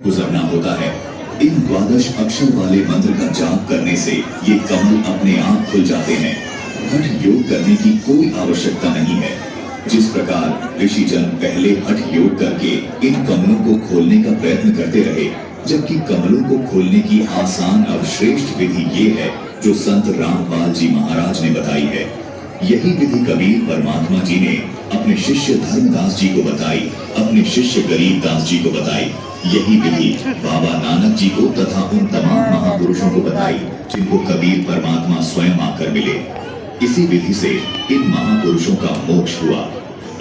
गुजरना होता है। इन द्वादश अक्षर वाले मंत्र का जाप करने से ये कमल अपने आप खुल जाते हैं। हठ योग करने की कोई आवश्यकता नहीं है। जिस प्रकार ऋषिजन पहले हठ योग करके इन कमलों को खोलने का प्रयत्न करते रहे, जबकि कमलों को खोलने की आसान और श्रेष्ठ विधि ये है जो संत रामपाल जी महाराज ने बताई है। यही विधि कबीर परमात्मा जी ने अपने शिष्य धर्मदास जी को बताई, अपने शिष्य गरीबदास जी को बताई। यही विधि बाबा नानक जी को तथा उन तमाम महापुरुषों को बताई जिनको कबीर परमात्मा स्वयं आकर मिले। इसी विधि से इन महापुरुषों का मोक्ष हुआ।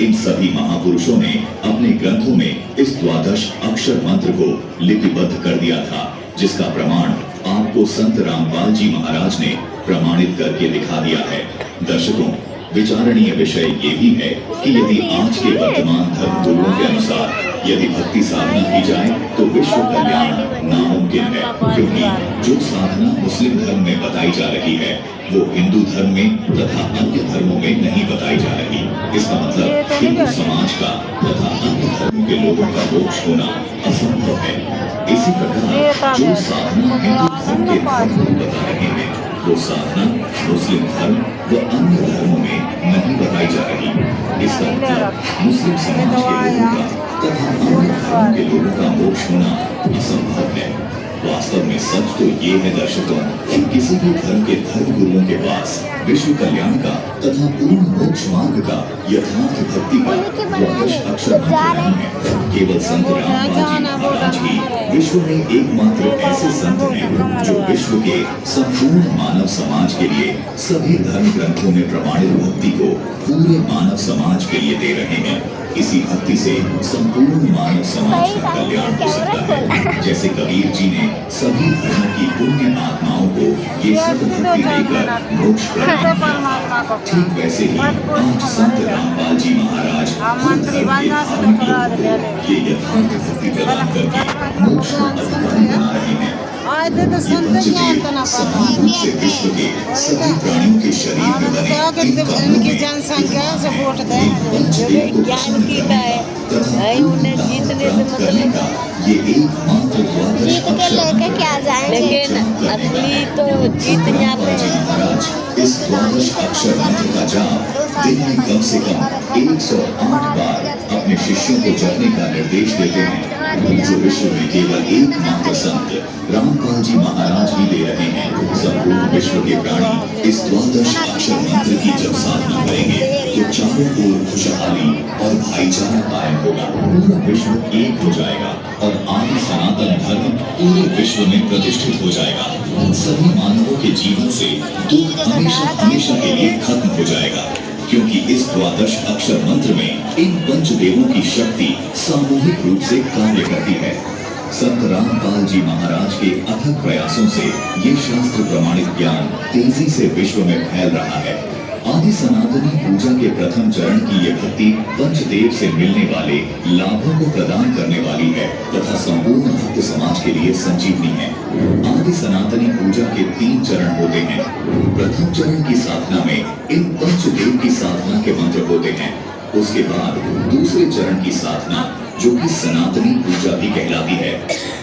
इन सभी महापुरुषों ने अपने ग्रंथों में इस द्वादश अक्षर मंत्र को लिपिबद्ध कर दिया था, जिसका प्रमाण आपको संत रामपाल जी महाराज ने प्रमाणित करके दिखा दिया है। दर्शकों, विचारणीय विषय ये भी है कि यदि आज के वर्तमान धर्म गुरुओं के अनुसार यदि भक्ति साधना की जाए तो विश्व कल्याण नामुमकिन है, क्योंकि जो साधना मुस्लिम धर्म में बताई जा रही है वो हिंदू धर्म में तथा अन्य धर्मों में नहीं बताई जा रही। इसका मतलब हिंदू समाज का तथा अन्य धर्मों के लोगों का मोक्ष होना असंभव है। इसी प्रकार जो साधना हिंदू धर्म के धर्म बता रहे हैं वो साधना मुस्लिम धर्म व अन्य धर्मों में नहीं बताई जा रही। इसका मतलब मुस्लिम समाज के लोगों का तथा अन्य धर्मों के लोगों का मोक्ष होना असंभव है। वास्तव में सच तो ये है दर्शकों कि किसी भी धर्म के धर्म गुरुओं के पास विश्व कल्याण का तथा पूर्ण मोक्ष मार्ग का यथार्थ भक्ति का द्वादश अक्षर मंत्र नहीं है। केवल संत रामपाल जी महाराज ही विश्व में एकमात्र ऐसे संत हैं जो विश्व के संपूर्ण मानव समाज के लिए सभी धर्म ग्रंथों में प्रमाणित भक्ति को पूरे मानव समाज के लिए दे रहे हैं। इसी भक्ति से संपूर्ण मानव समाज का कल्याण हो सकता है। जैसे कबीर जी ने सभी धर्मों की पुण्य आत्माओं को ये सद्भक्ति देकर मोक्ष प्रदान किया, ठीक वैसे ही आज संत रामपाल जी महाराज हर धर्म के धार्मिक लोगों को ये यथार्थ भक्ति प्रदान करके मोक्ष का अधिकारी बना रहे हैं। आधे तो संत ही अंतना से विश्व के सभी प्राणियों के शरीर में बने इनकी जनसंख्या से वोट दें जो ज्ञान की का है उन्हें जीतने से मतलब ये एकमात्र जीत के लेके क्या जाएंगे। लेकिन असली तो जीत जाते हैं। महाराज इस द्वादश अक्षर मंत्र का जाप दिन में कम से कम 108 बार अपने शिष्यों को जपने का निर्देश देते हैं, जो विश्व में केवल एकमात्र संत रामपाल जी महाराज ही दे रहे हैं। संपूर्ण विश्व के प्राणी इस द्वादश अक्षर मंत्र की जब साधना करेंगे तो चारों ओर खुशहाली और भाईचारा कायम होगा। पूरा विश्व एक हो जाएगा और आदि सनातन धर्म पूरे विश्व में प्रतिष्ठित हो जाएगा। सभी मानवों के जीवन से दुख हमेशा हमेशा के लिए खत्म हो जाएगा, क्योंकि इस द्वादश अक्षर मंत्र में इन पंचदेवों की शक्ति सामूहिक रूप से कार्य करती है। संत रामपाल जी महाराज के अथक प्रयासों से ये शास्त्र प्रमाणित ज्ञान तेजी से विश्व में फैल रहा है। आदि सनातनी पूजा के प्रथम चरण की ये भक्ति पंचदेव से मिलने वाले लाभों को प्रदान करने वाली है तथा संपूर्ण भक्त समाज के लिए संजीवनी है। आदि सनातनी पूजा के 3 चरण होते हैं। प्रथम चरण की साधना में इन पंचदेव की साधना के मंत्र होते हैं। उसके बाद दूसरे चरण की साधना, जो कि सनातनी पूजा भी कहलाती है,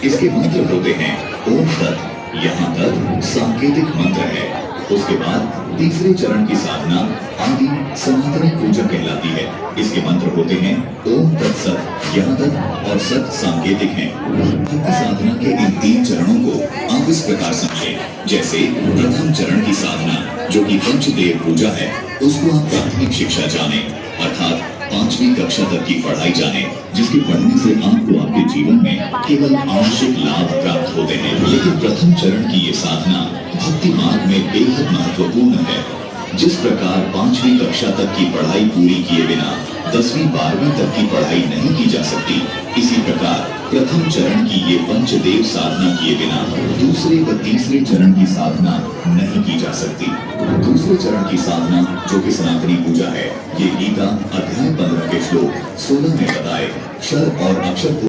इसके मंत्र होते हैं ओम तत्। यहाँ तक सांकेतिक मंत्र है। उसके बाद तीसरे चरण की साधना आदि सनातनी पूजा कहलाती है। इसके मंत्र होते हैं ओम तत्सत। यहाँ तक और सत सांकेतिक हैं। भक्ति साधना के इन 3 चरणों को आप इस प्रकार समझें। जैसे प्रथम चरण की साधना, जो कि पंचदेव पूजा है, उसको आप प्राथमिक शिक्षा जाने, अर्थात 5वीं कक्षा तक की पढ़ाई जाने, जिसके पढ़ने से आपको आपके जीवन में केवल आंशिक लाभ प्राप्त होते हैं। लेकिन प्रथम चरण की ये साधना भक्ति मार्ग में बेहद महत्वपूर्ण है। जिस प्रकार 5वीं कक्षा तक की पढ़ाई पूरी किए बिना 10वीं 12वीं तक की पढ़ाई नहीं की जा सकती, इसी प्रकार प्रथम चरण की ये पंचदेव साधना किए बिना दूसरे व तीसरे चरण की साधना नहीं की जा सकती। दूसरे चरण की साधना, जो कि सनातनी पूजा है, ये गीता अध्याय 15 के श्लोक 16 में बताए क्षर और अक्षर